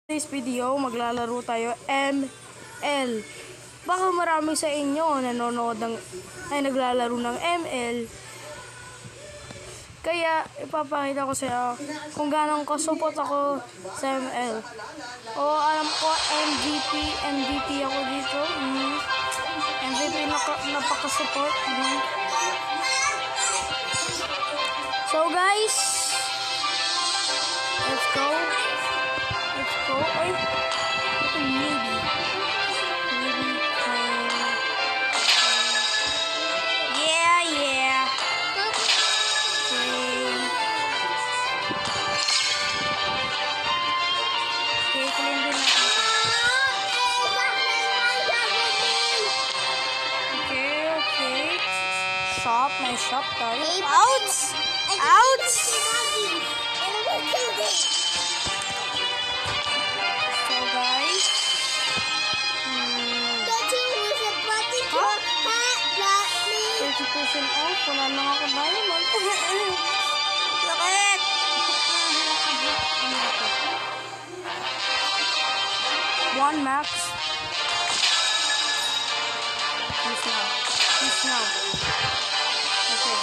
Today's video, maglalaro tayo ML. Baka marami sa inyo nanonood naglalaro ng ML. Kaya ipapakita ko sa inyo kung gaano kasupot ako sa ML. O alam ko MVP ako dito. MVP napakasupport. So guys, let's go. Ay, ito maybe. Yeah. Okay, clean din natin. Okay. May shop tayo. Ouch! Off, wala lang ako diamond. Lakit! One max. Peace now. Okay.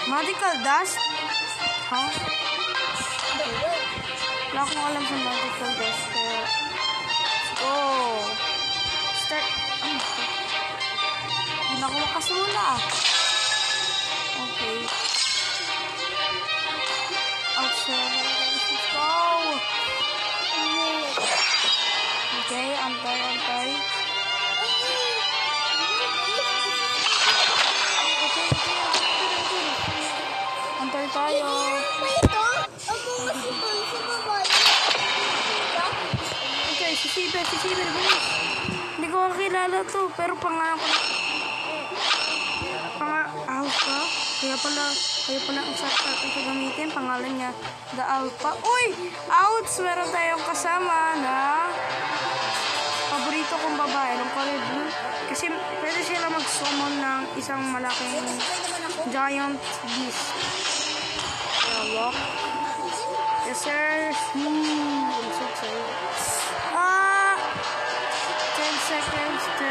Magical dust? Huh? Wala akong alam sa magical dust. Let's go. Start. Hindi na ako makasula. Okay. Outside. Let's go. Okay, antay. Antay tayo. Okay, si Ciber, bilis. Hindi ko kakilala to, pero pangalan ko Alpha. Kaya pala ang sakta ito gamitin. Pangalan niya, The Alpha. Uy! Outs! Meron tayong kasama na paborito kong babae, ng color blue. Kasi pwede sila mag-summon ng isang malaking giant beast. Walk. Yes, sir. I'm so excited. 10 seconds. 10, 9.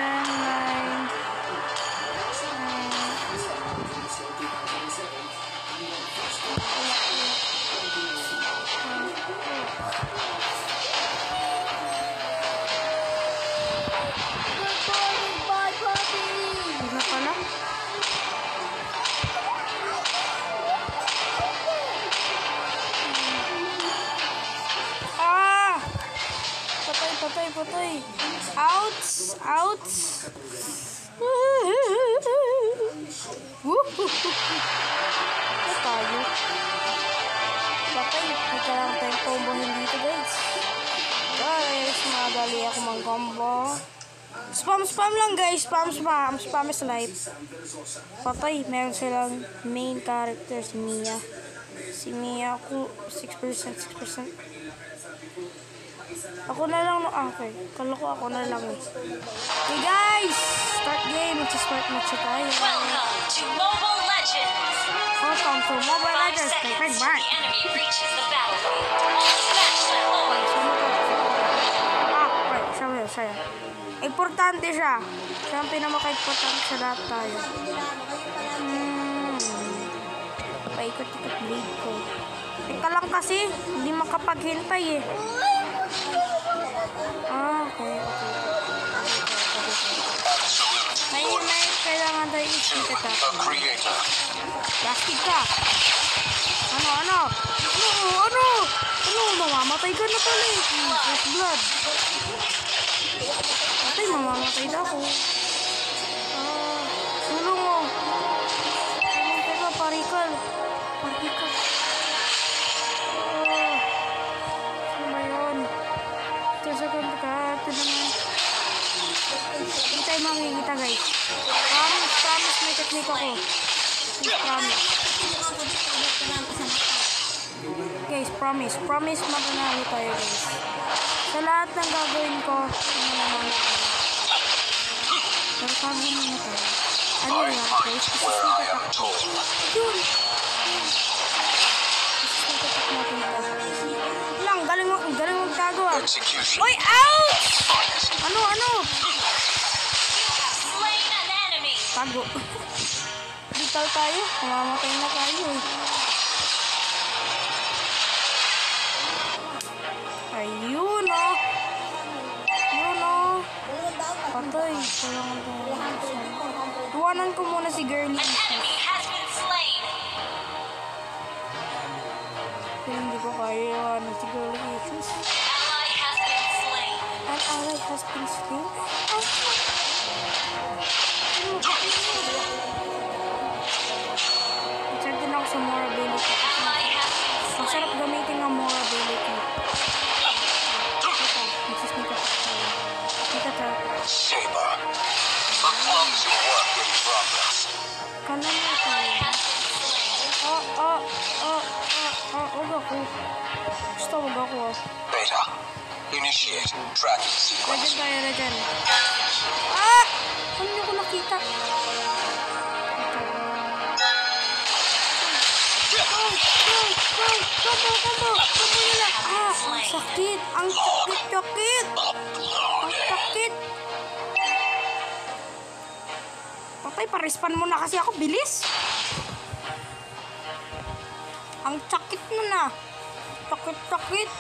Ano pala? Patay. Outs! Ito tayo. Patay. Nagkarang tayong combohin dito, guys. Magali ako mag-combo. Spam lang, guys. Spam is life. Patay. Meron silang main character, si Mia. Si Mia ako, 6%. Ako na lang, okay. Kala ko ako na lang eh. Hey guys! Start game. Start match tayo. Welcome to Mobile Legends. Welcome to Mobile Legends. Before the enemy reaches the battlefield, smash the hole. Siya. Importante siya. Siya ang pinamaka-importante sa lahat tayo. Paikot-ikot blade ko. Teka lang kasi, hindi makapaghintay eh. Okay. May kailangan tayo isip kita. Plastic ka. Ano? Mamamatay ka na pala eh. First blood. Patay, mamamatay na ako. Tulong mo. Teka, parikal. Ano ba yun? Sasagot ka. Ito naman. Hindi tayo makikita, guys. Promise may technique ako. Promise. Guys, promise mapanalo tayo, guys. Sa lahat ng gagawin ko, ano naman ako. Tatago muna tayo. Ano I yan? fight where I am told. Yun! Isisnikatak natin ito. Lang, galing magtago ah. Execution. Oy, ouch! Finest. Ano? Slain an enemy. Tago. Vital tayo. Mamamatay na tayo eh. Ayun oh. Yun oh. Patay. Iwanan ko muna si Girlie. An enemy has been slain. Pero hindi ko kaya iwanan si Girlie issues. Ally has been slain. An ally has been slain. Oh. Check din ako sa more ability. Ally has been Masarap slain. gamitin ang more ability. Ito, nagsisneak attack tayo. Sneak attack. Saber. A clumsy work in progress. Kanan mo ito. Ally has been slain. Huwag ako. Gusto, huwag ako ah. Beta. Initiate tracking sequence. Radyan tayo. Ah! Ano niyo ko nakita? Combo nila. Ah, ang sakit. Ang sakit. Ang sakit. Patay, pa-respawn mo na kasi ako. Bilis. Ang sakit mo na. Sakit.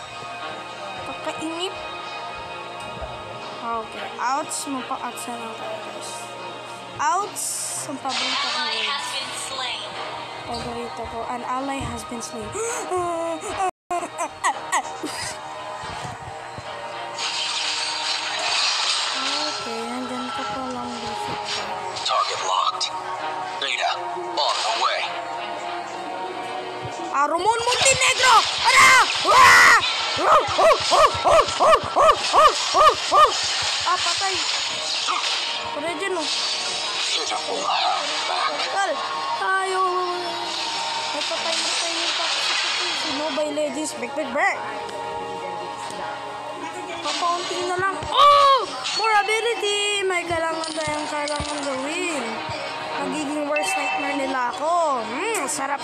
Kakainip. Okay. Outs. Mapa-outs na lang tayo, guys. Outs. Ang paborito ko, Ally guys. has been slain. Paborito ko. An ally has been slain. Okay, nandyan ka pa lang dito. Target locked. Beta. On the way. Ramon Montenegro! Ara! Wah! Ah, patay. Pwede dyan, oh. Pitiful hand back. Kal, tayo. May patay yung pakasipin. Mobile Legends, back. Papaunti na lang. Oh! More ability! May kailangan gawin. Magiging worst nightmare nila ako. Sarap.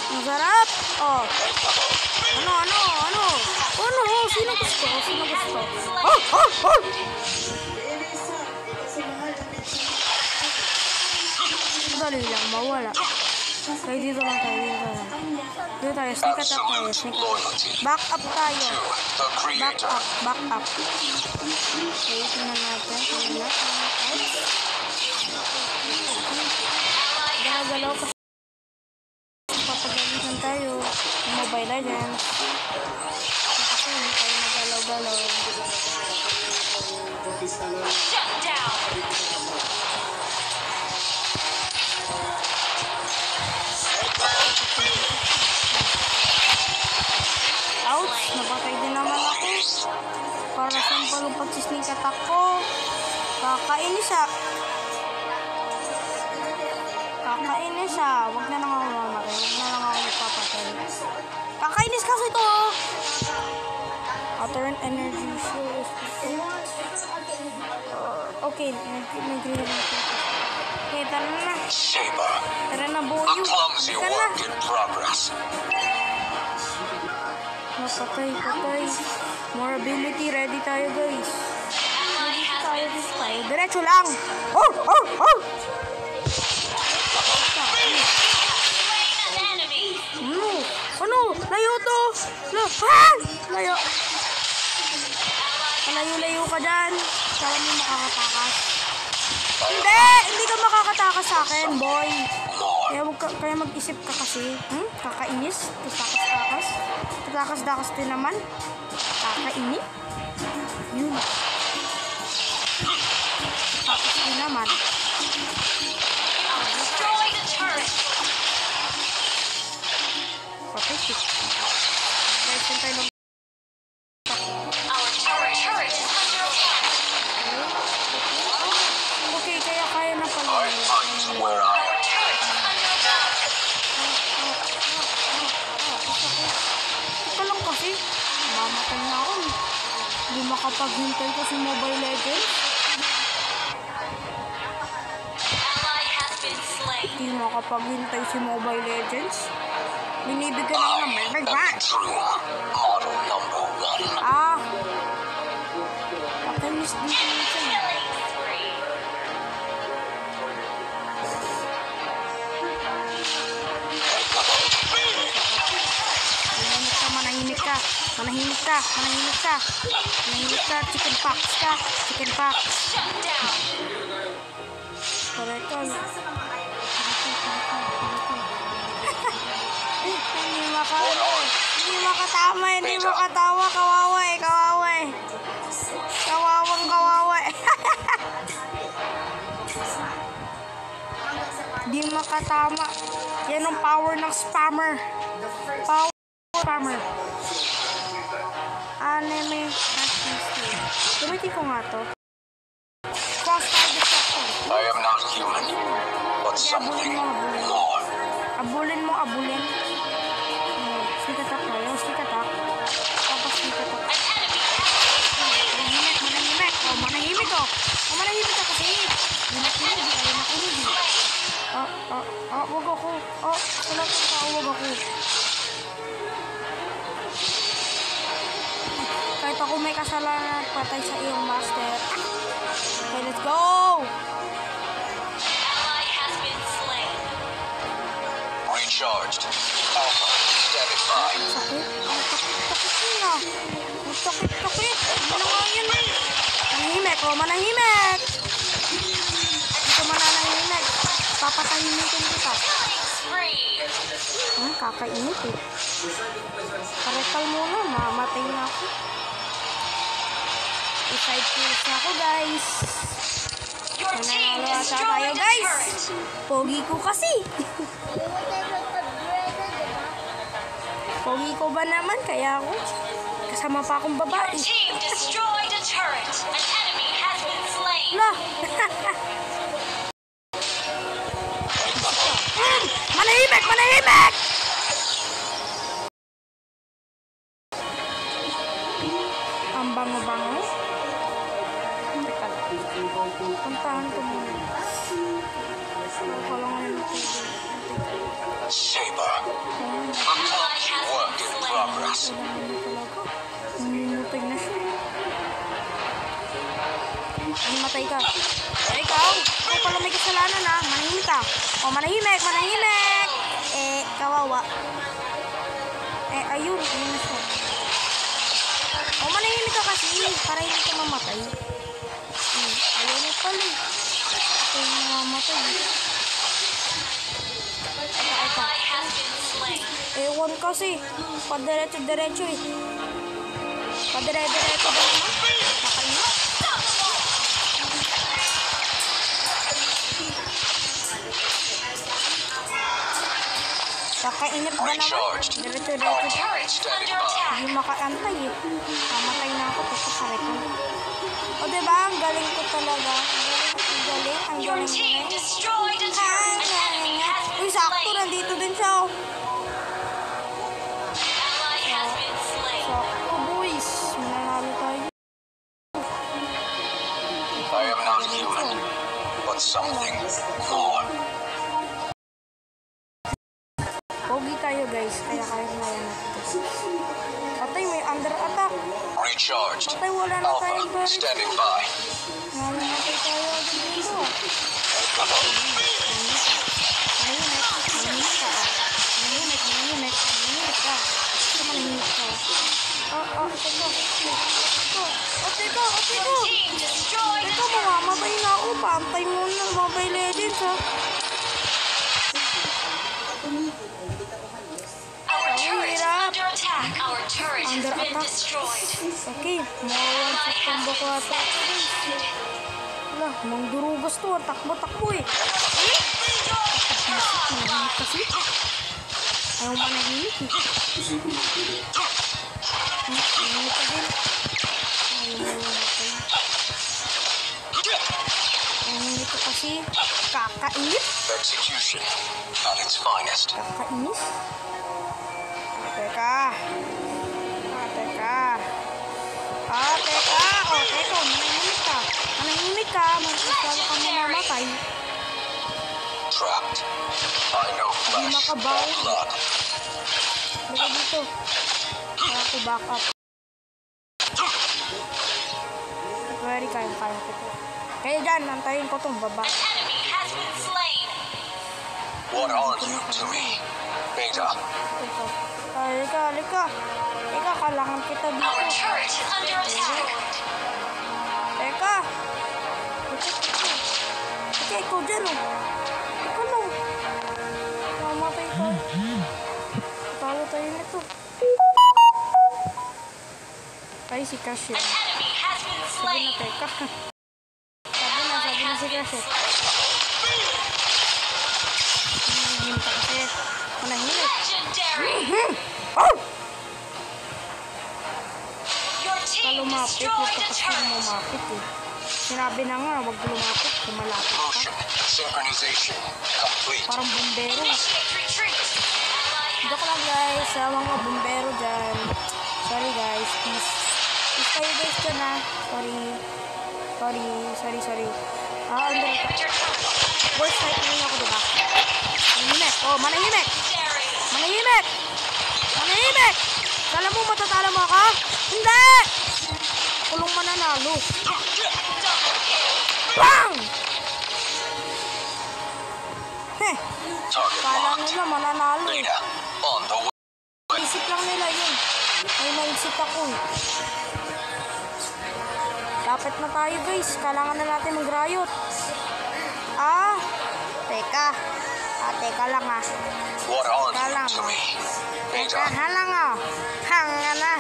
Ang sarap. Oh. Ano? Sino gusto? Oh! Dali lang, mawala. Kaya dito lang tayo. Dito tayo, sneak attack tayo. Absolute loyalty Back up tayo. to the creator. Back up. Okay, tingnan natin. Galaw kasi papagalitan tayo. Mobile Legends. Kasi hindi tayo nagalaw-galaw. Shut down. Ouch! Napatay din naman ako. Para saan pa yung pagsisneak attack ko. Kakainis ah. Huwag na lang ako mamatay. Huwag na lang ako magpapatay. Kakainis kasi ito oh. Turn energy show. Okay, nag-green naman ito. Okay, tara na. Saber. Tara na, A boyo. clumsy Tara na. work in progress. Patay. More ability. Ready tayo, guys. Ally has been slain. Diretso lang. Slain an enemy. Ano? Layo to. Layo. Layo ka dyan. Saan mo makakatakas? Hindi ka makakatakas sa akin, boy. Kaya mag-isip ka kasi. Kakainis. Tatakas din naman. Kakainip. Yun. Takas din naman. Destroy the turret. Patay siya. Guys, saan tayo mag- Our turret is under attack. Okay, kaya na pala. I fight where I Our turret is under attack. Ito lang kasi. Mamatay na ako. Di makapaghintay ko si Mobile Legends. Ally has been slain. Di makapaghintay si Mobile Legends. Binibigyan ako ng I bang am bang. true model number 1. Ah! Pakinis dito nito. Killing spree. Manahimik ka, manahimik ka, manahimik ka, manahimik ka, chicken pox ka, chicken pox. Shut down. Parekol. Hindi makano eh. Hindi makatama, hindi makatawa, kawawa eh, kawawa eh. Kawawang kawawa eh. Hindi makatama. Yan ang power ng spammer. Power spammer. Anime Assistant. Gamitin ko nga to. Crossfire Destruction. I am not human, but something more. Abulin mo, abulin. Sneak attack tayo, sneak attack. Tapos sneak attack. Manahimik, manahimik. Oh, manahimik oh. Oh, manahimik ka kasi. Hindi nakulit. Wag ako. Salat ang tao, wag ako. Kahit ako may kasalanan, patay sa iyong master. Okay, let's go! Ally has been slain. Recharged. Alpha, standing by. Sakit. Ang sakit yun ah. Ang sakit. Ano nga yun eh. Manahimik, oh, manahimik. Hindi ka mananahimik. Papatahimikin kita. Killing spree. Kakainit eh. Parekal muna, mamatay na ako. I-side kills na ako, guys. Your team Nanalo ata tayo, destroyed the guys. turret. Pogi ko kasi. Pogi ko ba naman? Kaya ako. Kasama pa akong Your babae. team destroyed a turret. An enemy has been slain. Lah! Manahimik! Manahimik! Ang bango-bango. Teka lang. Puntahan ko muna. Walang ano TV. Saber. Ally has Work been in slain. progress. Wala na talaga. Minutay na siya. Matay ka. Eh, ikaw pala may kasalanan ha. Manahimik ka. O, manahimik, manahimik. Kawawa. Ayun na siya. O, manahimik ka kasi para hindi ka mamatay. Ayaw mo pala eh. Ito yung mamamatay. Ally has been slain. Ewan kasi. Padiretso-diretso eh. Padire-diretso ba naman? Kakainit. Kakainip ba naman? Recharged. Diretso-diretso Alpha, siya. standing Under by. attack. Hindi makaantay eh. Kamatay na ako tapos sarek ko. O diba? Ang galing ko talaga. Ang galing. Ang Your galing. team destroyed a turret. An enemy has Uy, been sakto. slain. Nandito din siya. Oh. Ally has been slain. Sakto, boys. Mananalo tayo. I am not human, but something more. Pogi tayo guys. Kaya kaya natin. Patay, may under attack. Recharged. Patay, wala na tayong Alpha, baril. standing by. Namatay tayo agad dito. Manahimik ka. Manahimik ka. Ito manahimik ka. Teka. Your team destroyed a Teka, turret. mamamatay na ako. Pantay muna. Mobile Legends ha. Our turret is Hirap. under attack. Our turret has Under been attack. destroyed. Okay, mawawan sa combo ko ata. Wala, mang durugas to. Takbo-takbo eh. Manahimik kasi. Ayaw manahimik eh. Manahimik ka din. Ayaw mamatay. Manahimik ka kasi. Kakainit. Execution at its finest. Kakainis. Teka. Teka. ka, magkakala ka mo namatay. Trapped. I know Hindi flesh makabaw. or blood. Baka dito. Kaya ako back up. Very kaya ko to. Kaya dyan, nantayin ko itong baba. An enemy has been slain. What are you to me, Beta? Ito. Halika. Teka, kailangan kita Our dito. turret is under attack. Teka. Teka, ikaw dyan oh. Ikaw lang. Mamatay ko. Talo tayo nito. Ay, si Cash An yun. enemy has been Sabi slain. na, teka. Sabi na si Cash eh. Hindi pa kasi manahimik. Legendary. Your Ka team lumapit, destroyed huwag a ka kasi turret. lumapit eh. Sinabi na nga, huwag lumapit, kumalapit ka. Motion synchronization complete. Parang bumbero. Initiate retreat. Ally Joke lang guys, sa mga bumbero dyan. Sorry guys, please. Please kayo guys dyan ha. Sorry. Under has attack. your turret. Worst fight na ako diba? Manahimik. Oh, manahimik. Legendary. Manahimik! Kala mo matatalo mo ako? Hindi! Kulong mananalo. Double kill. Bang! Heh, Target kala locked. nila mananalo eh. Beta on the way. Isip lang nila yun. May naisip ako eh. Lapit na tayo guys. Kailangan na natin mag-riot. Teka lang ah. What are Kalang. you to me, Beta? Teka lang ah. Hanga na.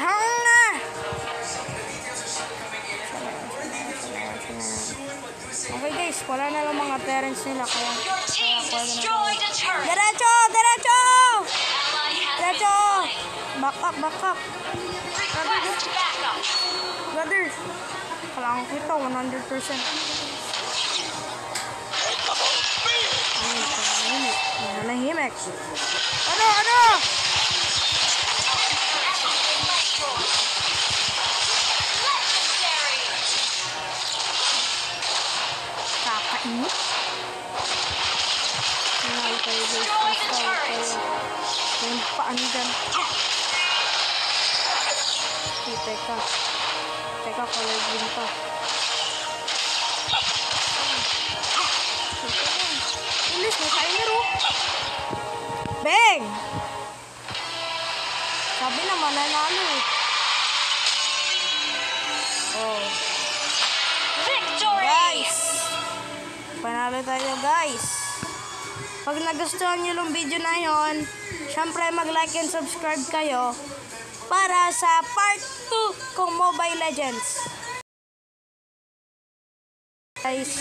Okay guys, wala na lang mga parents nila. Kaya Your team destroyed a turret. Diretso! Ally has been Diretso! slain. Back up. Request backup. Brother, kailangan kita 100%. Manahimik. Ano? Legendary. Kakainit. Tingali tayo guys. Destroy the turret. Yung paan dyan. Teka, kalagin pa. Ilis, may timer oh. Bang! Sabi na mananalo eh. Oh. Victory. Guys! Panalo tayo guys! Pag nagustuhan nyo yung video na yon, syempre mag-like and subscribe kayo para sa part 2 kong Mobile Legends. Guys,